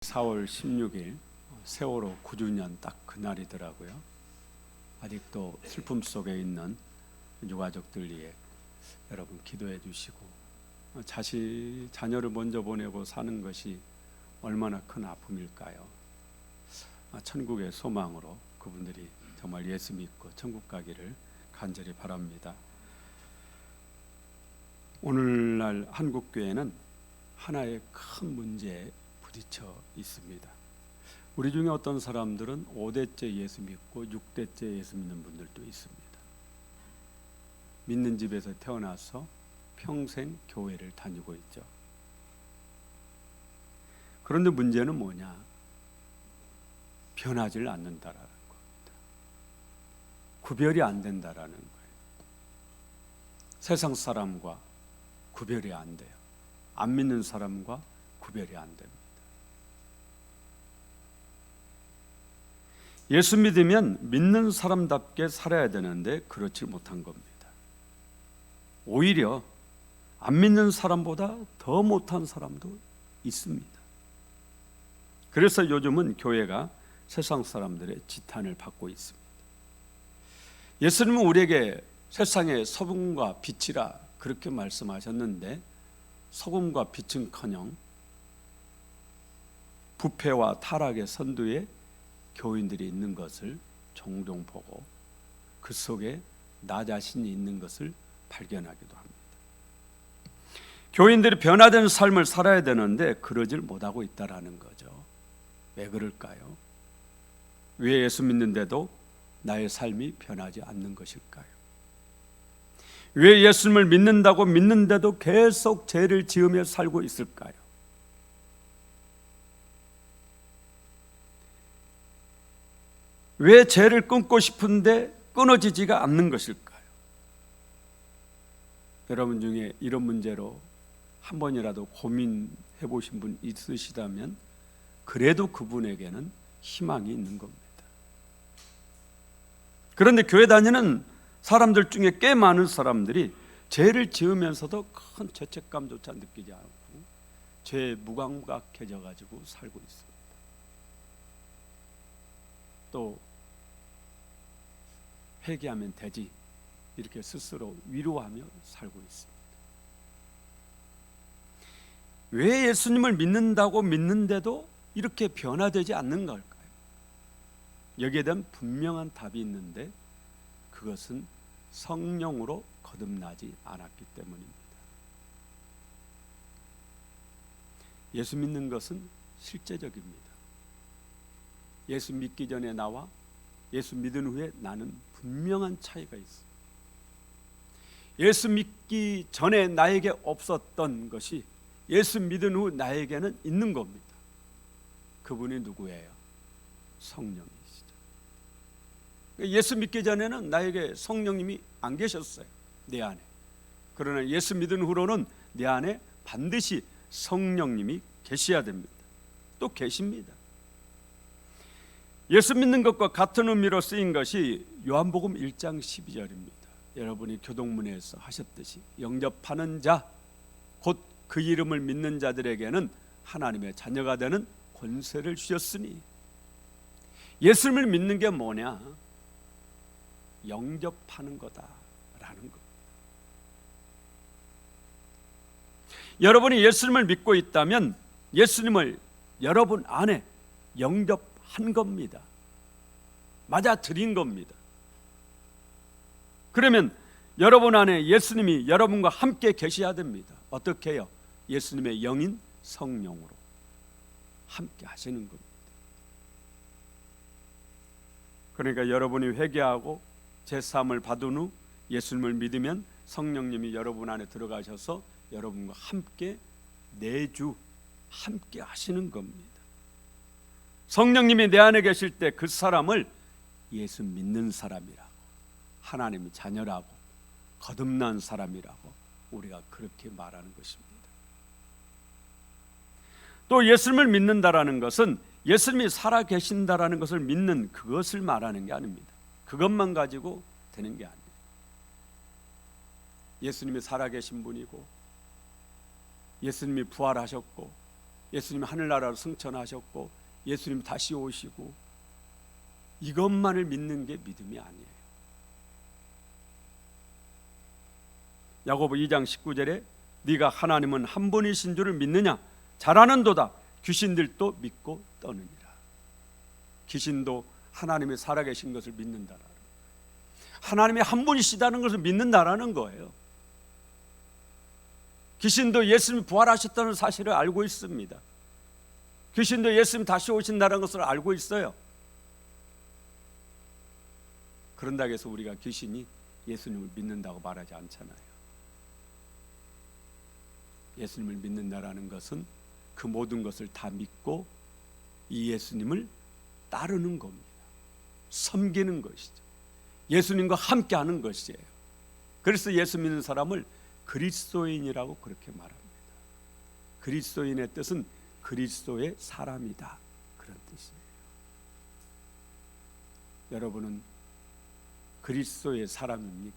4월 16일 세월호 9주년 딱 그날이더라고요. 아직도 슬픔 속에 있는 유가족들 위해 여러분 기도해 주시고, 자녀를 먼저 보내고 사는 것이 얼마나 큰 아픔일까요? 천국의 소망으로 그분들이 정말 예수 믿고 천국 가기를 간절히 바랍니다. 오늘날 한국교회는 하나의 큰 문제에 부딪혀 있습니다. 우리 중에 어떤 사람들은 5대째 예수 믿고 6대째 예수 믿는 분들도 있습니다. 믿는 집에서 태어나서 평생 교회를 다니고 있죠. 그런데 문제는 뭐냐? 변하지를 않는다라는 겁니다. 구별이 안 된다라는 거예요. 세상 사람과 구별이 안 돼요. 안 믿는 사람과 구별이 안 됩니다. 예수 믿으면 믿는 사람답게 살아야 되는데 그렇지 못한 겁니다. 오히려 안 믿는 사람보다 더 못한 사람도 있습니다. 그래서 요즘은 교회가 세상 사람들의 지탄을 받고 있습니다. 예수님은 우리에게 세상의 소금과 빛이라 그렇게 말씀하셨는데, 소금과 빛은커녕 부패와 타락의 선두에 교인들이 있는 것을 종종 보고 그 속에 나 자신이 있는 것을 발견하기도 합니다. 교인들이 변화된 삶을 살아야 되는데 그러질 못하고 있다라는 거죠. 왜 그럴까요? 왜 예수 믿는데도 나의 삶이 변하지 않는 것일까요? 왜 예수님을 믿는다고 믿는데도 계속 죄를 지으며 살고 있을까요? 왜 죄를 끊고 싶은데 끊어지지가 않는 것일까요? 여러분 중에 이런 문제로 한 번이라도 고민해 보신 분 있으시다면 그래도 그분에게는 희망이 있는 겁니다. 그런데 교회 다니는 사람들 중에 꽤 많은 사람들이 죄를 지으면서도 큰 죄책감조차 느끼지 않고 죄에 무감각해져 가지고 살고 있습니다. 또 회개하면 되지 이렇게 스스로 위로하며 살고 있습니다. 왜 예수님을 믿는다고 믿는데도 이렇게 변화되지 않는 걸까요? 여기에 대한 분명한 답이 있는데 그것은 성령으로 거듭나지 않았기 때문입니다. 예수 믿는 것은 실제적입니다. 예수 믿기 전에 나와 예수 믿은 후에 나는 분명한 차이가 있습니다. 예수 믿기 전에 나에게 없었던 것이 예수 믿은 후 나에게는 있는 겁니다. 그분이 누구예요? 성령이시죠. 예수 믿기 전에는 나에게 성령님이 안 계셨어요. 내 안에. 그러나 예수 믿은 후로는 내 안에 반드시 성령님이 계셔야 됩니다. 또 계십니다. 예수 믿는 것과 같은 의미로 쓰인 것이 요한복음 1장 12절입니다. 여러분이 교동문에서 하셨듯이 영접하는 자, 곧 그 이름을 믿는 자들에게는 하나님의 자녀가 되는 권세를 주셨으니. 예수님을 믿는 게 뭐냐? 영접하는 거다라는 것. 여러분이 예수님을 믿고 있다면 예수님을 여러분 안에 영접한 겁니다. 맞아들인 겁니다. 그러면 여러분 안에 예수님이 여러분과 함께 계셔야 됩니다. 어떻게 해요? 예수님의 영인 성령으로 함께 하시는 겁니다. 그러니까 여러분이 회개하고 제사함을 받은 후 예수님을 믿으면 성령님이 여러분 안에 들어가셔서 여러분과 함께 내주 함께 하시는 겁니다. 성령님이 내 안에 계실 때 그 사람을 예수 믿는 사람이라고, 하나님의 자녀라고, 거듭난 사람이라고 우리가 그렇게 말하는 것입니다. 또 예수님을 믿는다라는 것은 예수님이 살아 계신다라는 것을 믿는 그것을 말하는 게 아닙니다. 그것만 가지고 되는 게 아니에요. 예수님이 살아 계신 분이고 예수님이 부활하셨고 예수님 하늘나라로 승천하셨고 예수님 다시 오시고 이것만을 믿는 게 믿음이 아니에요. 야고보 2장 19절에 네가 하나님은 한 분이신 줄을 믿느냐? 잘하는도다. 귀신들도 믿고 떠느니라. 귀신도 하나님이 살아계신 것을 믿는다라는, 하나님이 한 분이시다는 것을 믿는다라는 거예요. 귀신도 예수님이 부활하셨다는 사실을 알고 있습니다. 귀신도 예수님 다시 오신다는 것을 알고 있어요. 그런다고 해서 우리가 귀신이 예수님을 믿는다고 말하지 않잖아요. 예수님을 믿는다라는 것은 그 모든 것을 다 믿고 이 예수님을 따르는 겁니다. 섬기는 것이죠. 예수님과 함께하는 것이에요. 그래서 예수 믿는 사람을 그리스도인이라고 그렇게 말합니다. 그리스도인의 뜻은 그리스도의 사람이다, 그런 뜻이에요. 여러분은 그리스도의 사람입니까?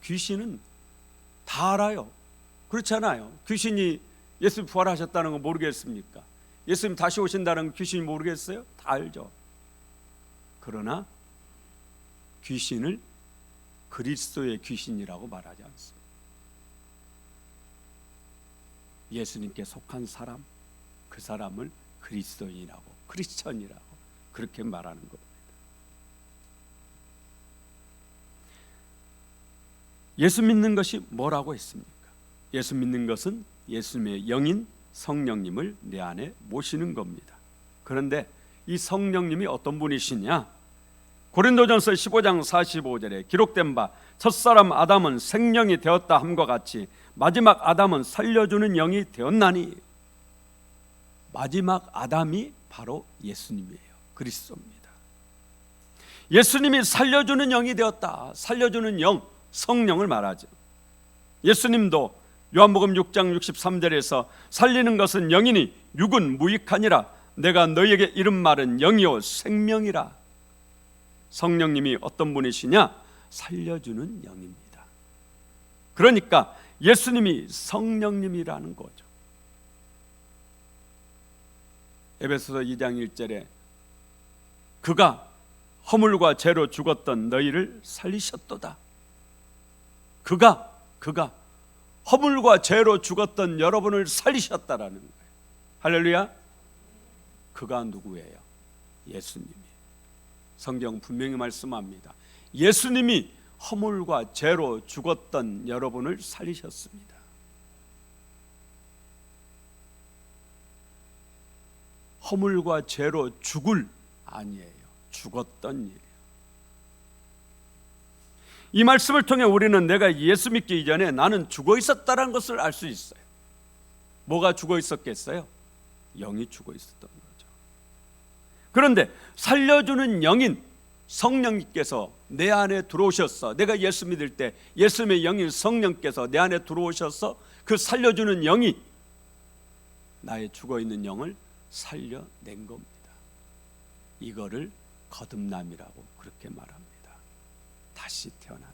귀신은 다 알아요. 그렇잖아요. 귀신이 예수님 부활하셨다는 거 모르겠습니까? 예수님 다시 오신다는 거 귀신이 모르겠어요? 다 알죠. 그러나 귀신을 그리스도의 귀신이라고 말하지 않습니다. 예수님께 속한 사람, 그 사람을 그리스도인이라고, 크리스천이라고 그렇게 말하는 겁니다. 예수 믿는 것이 뭐라고 했습니까? 예수 믿는 것은 예수님의 영인 성령님을 내 안에 모시는 겁니다. 그런데 이 성령님이 어떤 분이시냐? 고린도전서 15장 45절에 기록된 바 첫사람 아담은 생령이 되었다 함과 같이 마지막 아담은 살려주는 영이 되었나니, 마지막 아담이 바로 예수님이에요. 그리스도입니다. 예수님이 살려주는 영이 되었다. 살려주는 영, 성령을 말하죠. 예수님도 요한복음 6장 63절에서 살리는 것은 영이니 육은 무익하니라. 내가 너희에게 이른 말은 영이요 생명이라. 성령님이 어떤 분이시냐? 살려주는 영입니다. 그러니까 예수님이 성령님이라는 거죠. 에베소서 2장 1절에 그가 허물과 죄로 죽었던 너희를 살리셨도다. 그가 허물과 죄로 죽었던 여러분을 살리셨다라는 거예요. 할렐루야. 그가 누구예요? 예수님이. 성경 분명히 말씀합니다. 예수님이 허물과 죄로 죽었던 여러분을 살리셨습니다. 허물과 죄로 죽을 아니에요. 죽었던 일이에요. 이 말씀을 통해 우리는 내가 예수 믿기 이전에 나는 죽어 있었다는 것을 알 수 있어요. 뭐가 죽어 있었겠어요? 영이 죽어 있었던 거죠. 그런데 살려주는 영인 성령님께서 내 안에 들어오셔서, 내가 예수 믿을 때 예수님의 영인 성령께서 내 안에 들어오셔서 그 살려주는 영이 나의 죽어 있는 영을 살려낸 겁니다. 이거를 거듭남이라고 그렇게 말합니다. 다시 태어난다.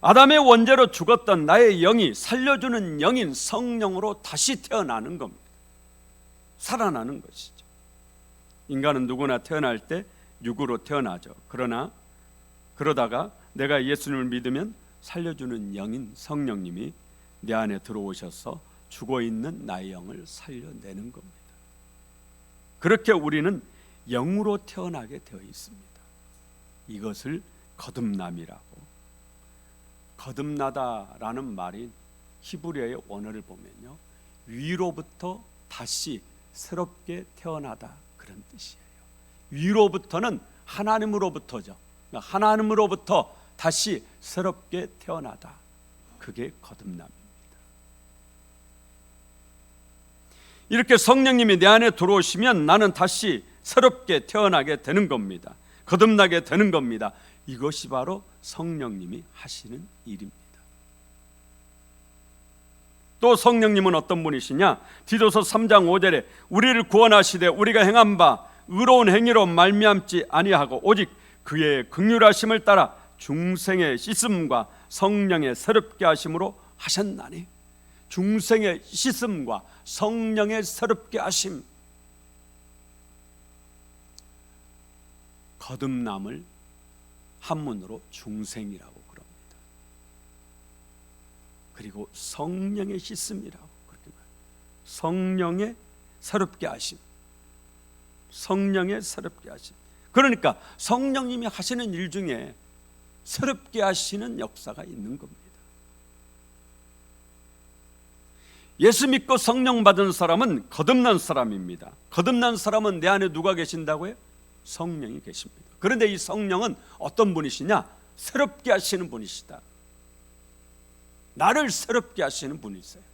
아담의 원죄로 죽었던 나의 영이 살려주는 영인 성령으로 다시 태어나는 겁니다. 살아나는 것이죠. 인간은 누구나 태어날 때 육으로 태어나죠. 그러다가 내가 예수님을 믿으면 살려주는 영인 성령님이 내 안에 들어오셔서 죽어있는 나의 영을 살려내는 겁니다. 그렇게 우리는 영으로 태어나게 되어 있습니다. 이것을 거듭남이라고. 거듭나다라는 말이 히브리어의 원어를 보면요, 위로부터 다시 새롭게 태어나다, 그런 뜻이에요. 위로부터는 하나님으로부터죠. 하나님으로부터 다시 새롭게 태어나다, 그게 거듭남입니다. 이렇게 성령님이 내 안에 들어오시면 나는 다시 새롭게 태어나게 되는 겁니다. 거듭나게 되는 겁니다. 이것이 바로 성령님이 하시는 일입니다. 또 성령님은 어떤 분이시냐? 디도서 3장 5절에 우리를 구원하시되 우리가 행한 바 의로운 행위로 말미암지 아니하고 오직 그의 긍휼하심을 따라 중생의 씻음과 성령의 새롭게 하심으로 하셨나니. 중생의 씻음과 성령의 새롭게 하심, 거듭남을 한문으로 중생이라고 그럽니다. 그리고 성령의 씻음이라고 그렇게 말합니다. 성령의 새롭게 하심, 성령의 새롭게 하심. 그러니까 성령님이 하시는 일 중에 새롭게 하시는 역사가 있는 겁니다. 예수 믿고 성령 받은 사람은 거듭난 사람입니다. 거듭난 사람은 내 안에 누가 계신다고요? 성령이 계십니다. 그런데 이 성령은 어떤 분이시냐? 새롭게 하시는 분이시다. 나를 새롭게 하시는 분이세요.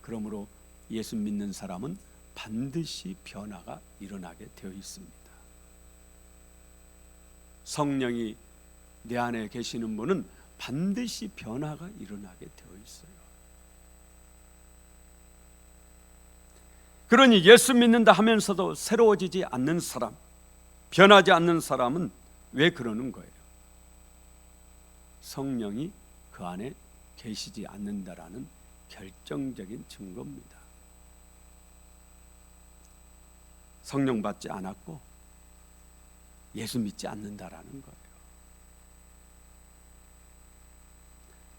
그러므로 예수 믿는 사람은 반드시 변화가 일어나게 되어 있습니다. 성령이 내 안에 계시는 분은 반드시 변화가 일어나게 되어 있어요. 그러니 예수 믿는다 하면서도 새로워지지 않는 사람, 변하지 않는 사람은 왜 그러는 거예요? 성령이 그 안에 계시지 않는다라는 결정적인 증거입니다. 성령 받지 않았고 예수 믿지 않는다라는 거예요.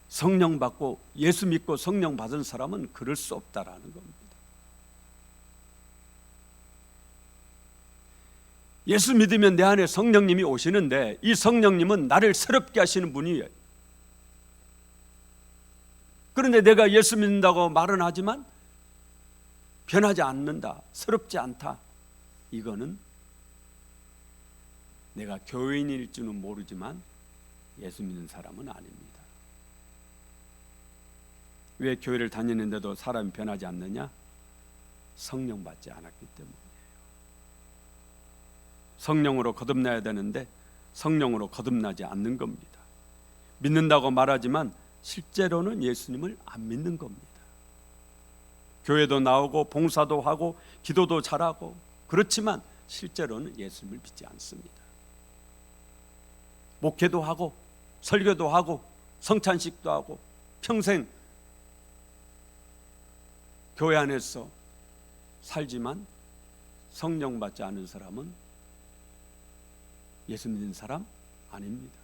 성령 받고 예수 믿고 성령 받은 사람은 그럴 수 없다라는 겁니다. 예수 믿으면 내 안에 성령님이 오시는데 이 성령님은 나를 새롭게 하시는 분이에요. 그런데 내가 예수 믿는다고 말은 하지만 변하지 않는다, 새롭지 않다. 이거는 내가 교인일 줄은 모르지만 예수 믿는 사람은 아닙니다. 왜 교회를 다니는데도 사람이 변하지 않느냐? 성령 받지 않았기 때문이에요. 성령으로 거듭나야 되는데 성령으로 거듭나지 않는 겁니다. 믿는다고 말하지만 실제로는 예수님을 안 믿는 겁니다. 교회도 나오고 봉사도 하고 기도도 잘하고 그렇지만 실제로는 예수님을 믿지 않습니다. 목회도 하고 설교도 하고 성찬식도 하고 평생 교회 안에서 살지만 성령 받지 않은 사람은 예수 믿는 사람 아닙니다.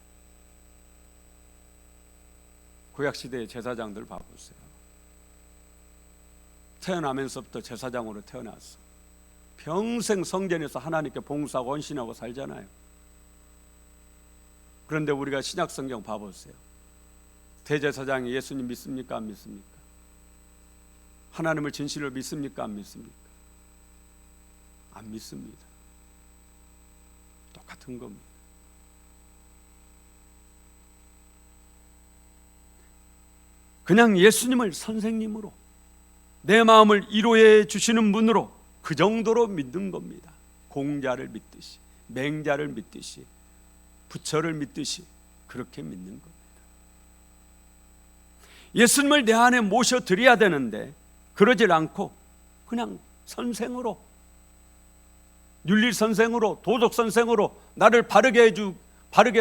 구약시대의 제사장들 봐보세요. 태어나면서부터 제사장으로 태어났어. 평생 성전에서 하나님께 봉사하고 헌신하고 살잖아요. 그런데 우리가 신약 성경 봐보세요. 대제사장이 예수님 믿습니까? 안 믿습니까? 하나님을 진실로 믿습니까? 안 믿습니까? 안 믿습니다. 똑같은 겁니다. 그냥 예수님을 선생님으로 내 마음을 위로해 주시는 분으로 그 정도로 믿는 겁니다. 공자를 믿듯이, 맹자를 믿듯이, 부처를 믿듯이 그렇게 믿는 겁니다. 예수님을 내 안에 모셔드려야 되는데 그러질 않고 그냥 선생으로, 윤리선생으로, 도덕선생으로 나를 바르게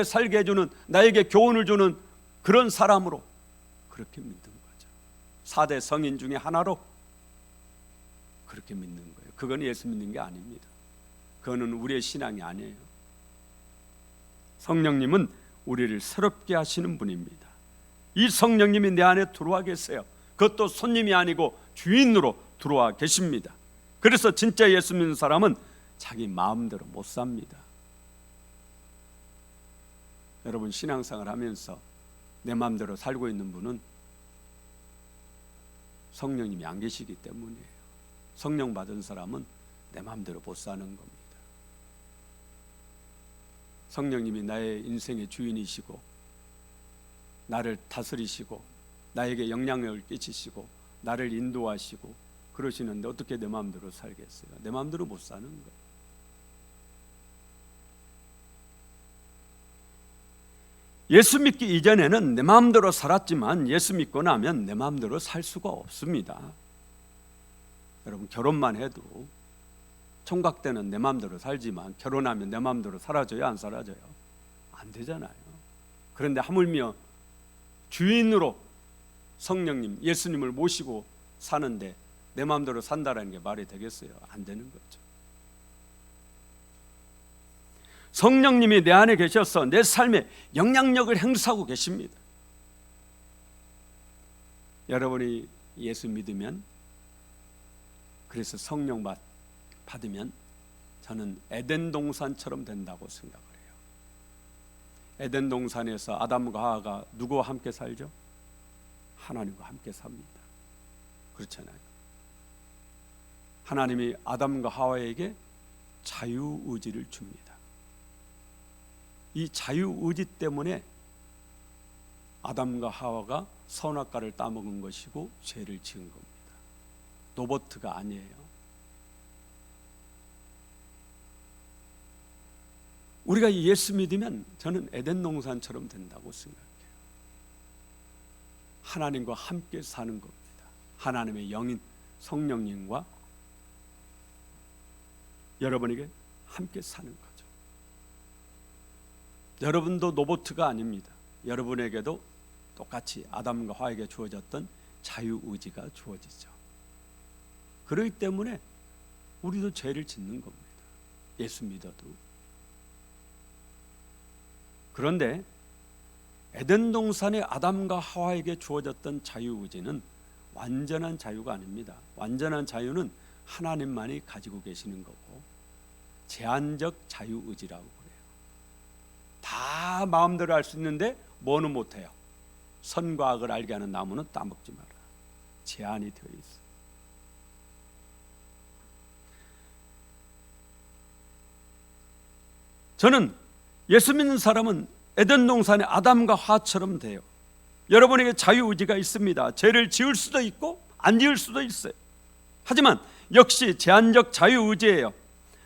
살게 해주는, 나에게 교훈을 주는 그런 사람으로 그렇게 믿는 거죠. 4대 성인 중에 하나로 그렇게 믿는 거예요. 그건 예수 믿는 게 아닙니다. 그거는 우리의 신앙이 아니에요. 성령님은 우리를 새롭게 하시는 분입니다. 이 성령님이 내 안에 들어와 계세요. 그것도 손님이 아니고 주인으로 들어와 계십니다. 그래서 진짜 예수 믿는 사람은 자기 마음대로 못 삽니다. 여러분, 신앙생활 하면서 내 마음대로 살고 있는 분은 성령님이 안 계시기 때문이에요. 성령 받은 사람은 내 마음대로 못 사는 겁니다. 성령님이 나의 인생의 주인이시고 나를 다스리시고 나에게 영향력을 끼치시고 나를 인도하시고 그러시는데 어떻게 내 마음대로 살겠어요? 내 마음대로 못 사는 거예요. 예수 믿기 이전에는 내 마음대로 살았지만 예수 믿고 나면 내 마음대로 살 수가 없습니다. 여러분, 결혼만 해도 총각 때는 내 마음대로 살지만 결혼하면 내 마음대로 사라져요? 안 사라져요? 안 되잖아요. 그런데 하물며 주인으로 성령님, 예수님을 모시고 사는데 내 마음대로 산다라는 게 말이 되겠어요? 안 되는 거죠. 성령님이 내 안에 계셔서 내 삶에 영향력을 행사하고 계십니다. 여러분이 예수 믿으면, 그래서 성령 받으면 저는 에덴 동산처럼 된다고 생각을 해요. 에덴 동산에서 아담과 하와가 누구와 함께 살죠? 하나님과 함께 삽니다. 그렇잖아요. 하나님이 아담과 하와에게 자유의지를 줍니다. 이 자유의지 때문에 아담과 하와가 선악과를 따먹은 것이고 죄를 지은 겁니다. 로버트가 아니에요. 우리가 예수 믿으면 저는 에덴 동산처럼 된다고 생각해요. 하나님과 함께 사는 겁니다. 하나님의 영인 성령님과 여러분에게 함께 사는 거죠. 여러분도 로봇가 아닙니다. 여러분에게도 똑같이 아담과 하와에게 주어졌던 자유의지가 주어지죠. 그렇기 때문에 우리도 죄를 짓는 겁니다. 예수 믿어도. 그런데 에덴 동산의 아담과 하와에게 주어졌던 자유의지는 완전한 자유가 아닙니다. 완전한 자유는 하나님만이 가지고 계시는 거고 제한적 자유의지라고 그래요. 다 마음대로 할 수 있는데 뭐는 못해요. 선과 악을 알게 하는 나무는 따먹지 마라. 제한이 되어 있어요. 저는 예수 믿는 사람은 에덴 동산의 아담과 하와처럼 돼요. 여러분에게 자유의지가 있습니다. 죄를 지을 수도 있고 안 지을 수도 있어요. 하지만 역시 제한적 자유의지예요.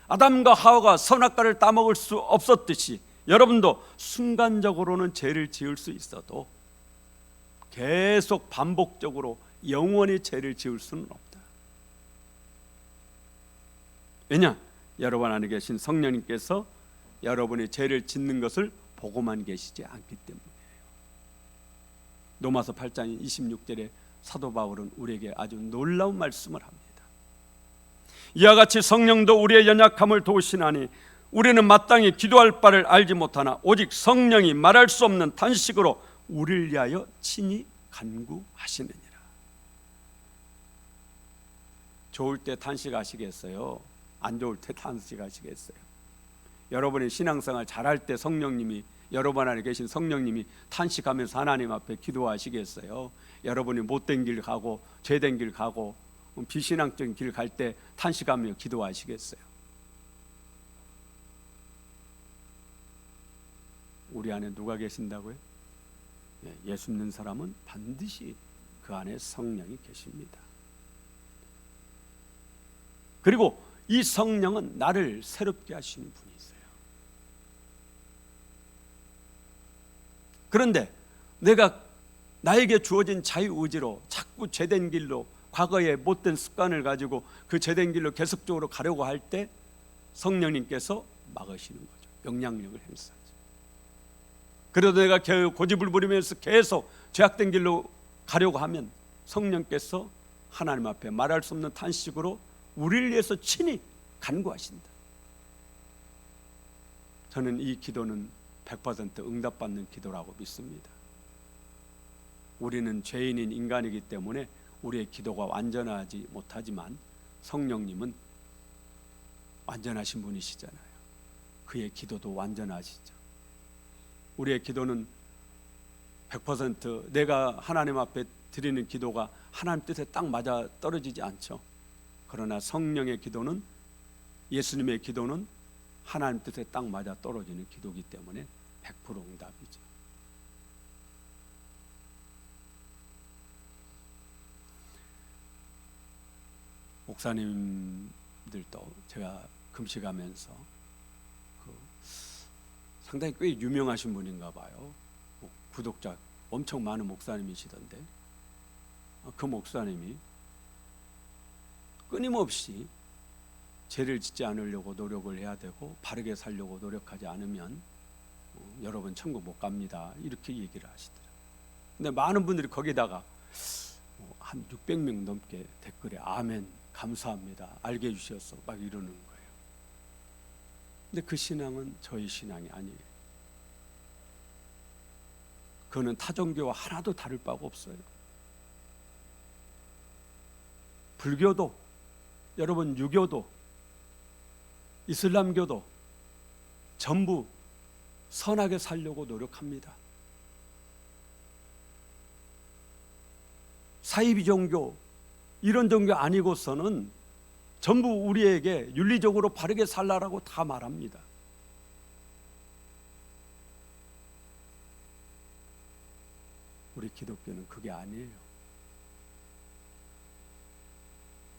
아담과 하와가 선악과를 따먹을 수 없었듯이 여러분도 순간적으로는 죄를 지을 수 있어도 계속 반복적으로 영원히 죄를 지을 수는 없다. 왜냐? 여러분 안에 계신 성령님께서 여러분이 죄를 짓는 것을 보고만 계시지 않기 때문이에요. 로마서 8장 26절에 사도 바울은 우리에게 아주 놀라운 말씀을 합니다. 이와 같이 성령도 우리의 연약함을 도우시나니 우리는 마땅히 기도할 바를 알지 못하나 오직 성령이 말할 수 없는 탄식으로 우리를 위하여 친히 간구하시느니라. 좋을 때 탄식하시겠어요? 안 좋을 때 탄식하시겠어요? 여러분이 신앙생활 잘할 때 성령님이, 여러분 안에 계신 성령님이 탄식하면서 하나님 앞에 기도하시겠어요? 여러분이 못된 길 가고 죄된 길 가고 비신앙적인 길 갈 때 탄식하며 기도하시겠어요? 우리 안에 누가 계신다고요? 예수 믿는 사람은 반드시 그 안에 성령이 계십니다. 그리고 이 성령은 나를 새롭게 하시는 분이 있어요. 그런데 내가 나에게 주어진 자유의지로 자꾸 죄된 길로, 과거의 못된 습관을 가지고 그 죄된 길로 계속적으로 가려고 할 때 성령님께서 막으시는 거죠. 영향력을 행사하죠. 그래도 내가 고집을 부리면서 계속 죄악된 길로 가려고 하면 성령께서 하나님 앞에 말할 수 없는 탄식으로 우리를 위해서 친히 간구하신다. 저는 이 기도는 100% 응답받는 기도라고 믿습니다. 우리는 죄인인 인간이기 때문에 우리의 기도가 완전하지 못하지만 성령님은 완전하신 분이시잖아요. 그의 기도도 완전하시죠. 우리의 기도는 100% 내가 하나님 앞에 드리는 기도가 하나님 뜻에 딱 맞아 떨어지지 않죠. 그러나 성령의 기도는, 예수님의 기도는 하나님 뜻에 딱 맞아 떨어지는 기도이기 때문에 100% 응답이죠. 목사님들도 제가 금식하면서 상당히 꽤 유명하신 분인가 봐요. 구독자 엄청 많은 목사님이시던데 그 목사님이 끊임없이 죄를 짓지 않으려고 노력을 해야 되고 바르게 살려고 노력하지 않으면 여러분 천국 못 갑니다, 이렇게 얘기를 하시더라고요. 근데 많은 분들이 거기다가 한 600명 넘게 댓글에 아멘 감사합니다 알게 해주셔서 막 이러는 거예요. 근데 그 신앙은 저희 신앙이 아니에요. 그거는 타종교와 하나도 다를 바가 없어요. 불교도, 여러분 유교도, 이슬람교도 전부 선하게 살려고 노력합니다. 사이비 종교, 이런 종교 아니고서는 전부 우리에게 윤리적으로 바르게 살라라고 다 말합니다. 우리 기독교는 그게 아니에요.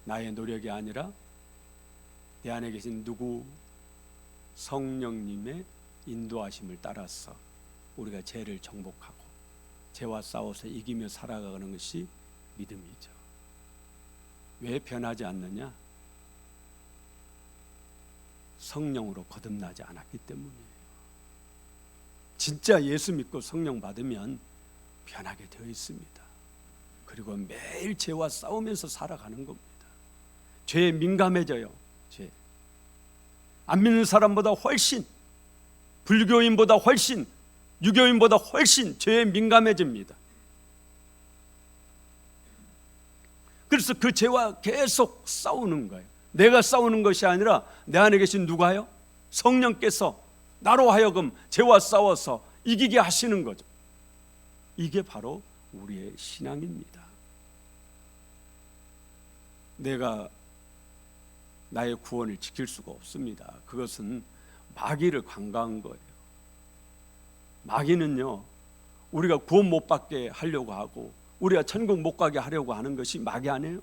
나의 노력이 아니라 내 안에 계신 누구 성령님의 인도하심을 따라서 우리가 죄를 정복하고 죄와 싸워서 이기며 살아가는 것이 믿음이죠. 왜 변하지 않느냐? 성령으로 거듭나지 않았기 때문이에요. 진짜 예수 믿고 성령 받으면 변하게 되어 있습니다. 그리고 매일 죄와 싸우면서 살아가는 겁니다. 죄에 민감해져요. 죄. 안 믿는 사람보다 훨씬, 불교인보다 훨씬, 유교인보다 훨씬 죄에 민감해집니다. 그래서 그 죄와 계속 싸우는 거예요. 내가 싸우는 것이 아니라 내 안에 계신 누가요? 성령께서 나로 하여금 죄와 싸워서 이기게 하시는 거죠. 이게 바로 우리의 신앙입니다. 내가 나의 구원을 지킬 수가 없습니다. 그것은 마귀를 관가한 거예요. 마귀는요, 우리가 구원 못 받게 하려고 하고 우리가 천국 못 가게 하려고 하는 것이 마귀 아니에요?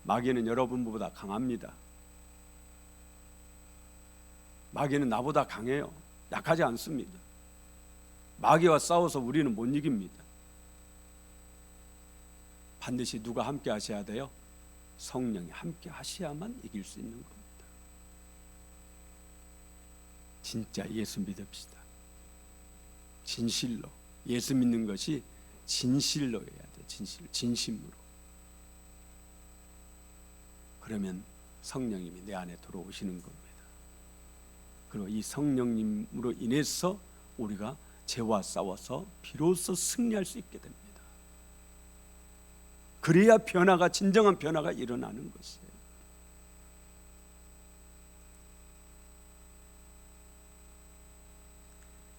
마귀는 여러분보다 강합니다. 마귀는 나보다 강해요. 약하지 않습니다. 마귀와 싸워서 우리는 못 이깁니다. 반드시 누가 함께 하셔야 돼요? 성령이 함께 하셔야만 이길 수 있는 겁니다. 진짜 예수 믿읍시다. 진실로 예수 믿는 것이 진실로 해야 돼. 진심으로. 그러면 성령님이 내 안에 들어오시는 겁니다. 그리고 이 성령님으로 인해서 우리가 죄와 싸워서 비로소 승리할 수 있게 됩니다. 그래야 변화가, 진정한 변화가 일어나는 것이에요.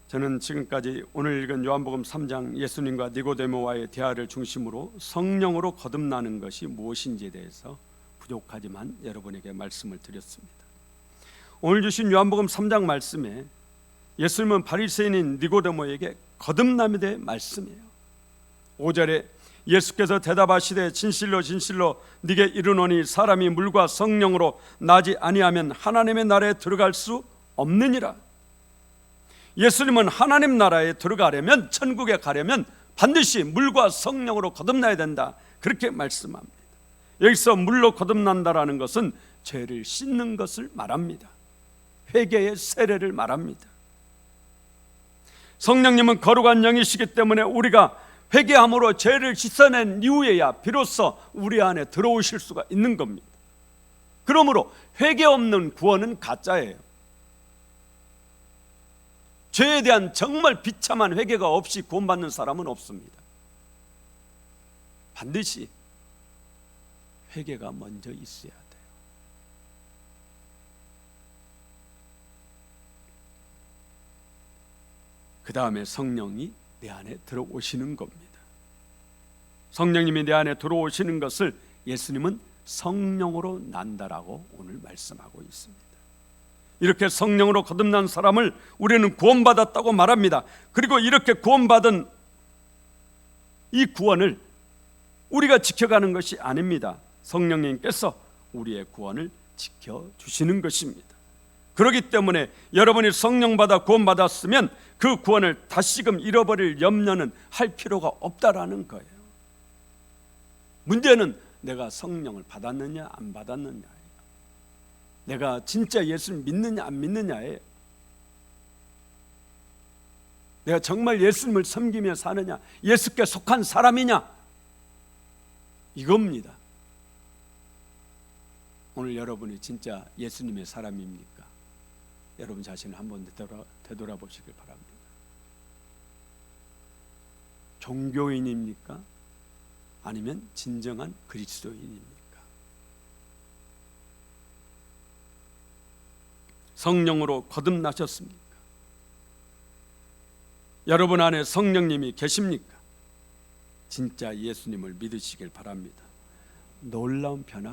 저는 지금까지 오늘 읽은 요한복음 3장 예수님과 니고데모와의 대화를 중심으로 성령으로 거듭나는 것이 무엇인지에 대해서 부족하지만 여러분에게 말씀을 드렸습니다. 오늘 주신 요한복음 3장 말씀에 예수님은 바리새인인 니고데모에게 거듭남에 대해 말씀해요. 5절에 예수께서 대답하시되 진실로 진실로 네게 이르노니 사람이 물과 성령으로 나지 아니하면 하나님의 나라에 들어갈 수 없느니라. 예수님은 하나님 나라에 들어가려면, 천국에 가려면 반드시 물과 성령으로 거듭나야 된다, 그렇게 말씀합니다. 여기서 물로 거듭난다라는 것은 죄를 씻는 것을 말합니다. 회개의 세례를 말합니다. 성령님은 거룩한 영이시기 때문에 우리가 회개함으로 죄를 씻어낸 이후에야 비로소 우리 안에 들어오실 수가 있는 겁니다. 그러므로 회개 없는 구원은 가짜예요. 죄에 대한 정말 비참한 회개가 없이 구원받는 사람은 없습니다. 반드시 회개가 먼저 있어야 돼요. 그 다음에 성령이 내 안에 들어오시는 겁니다. 성령님이 내 안에 들어오시는 것을 예수님은 성령으로 난다라고 오늘 말씀하고 있습니다. 이렇게 성령으로 거듭난 사람을 우리는 구원받았다고 말합니다. 그리고 이렇게 구원받은 이 구원을 우리가 지켜가는 것이 아닙니다. 성령님께서 우리의 구원을 지켜주시는 것입니다. 그렇기 때문에 여러분이 성령 받아 구원받았으면 그 구원을 다시금 잃어버릴 염려는 할 필요가 없다라는 거예요. 문제는 내가 성령을 받았느냐 안 받았느냐예요. 내가 진짜 예수를 믿느냐 안 믿느냐예요. 내가 정말 예수님을 섬기며 사느냐, 예수께 속한 사람이냐, 이겁니다. 오늘 여러분이 진짜 예수님의 사람입니까? 여러분 자신을 한번 되돌아보시길 바랍니다. 종교인입니까? 아니면 진정한 그리스도인입니까? 성령으로 거듭나셨습니까? 여러분 안에 성령님이 계십니까? 진짜 예수님을 믿으시길 바랍니다. 놀라운 변화가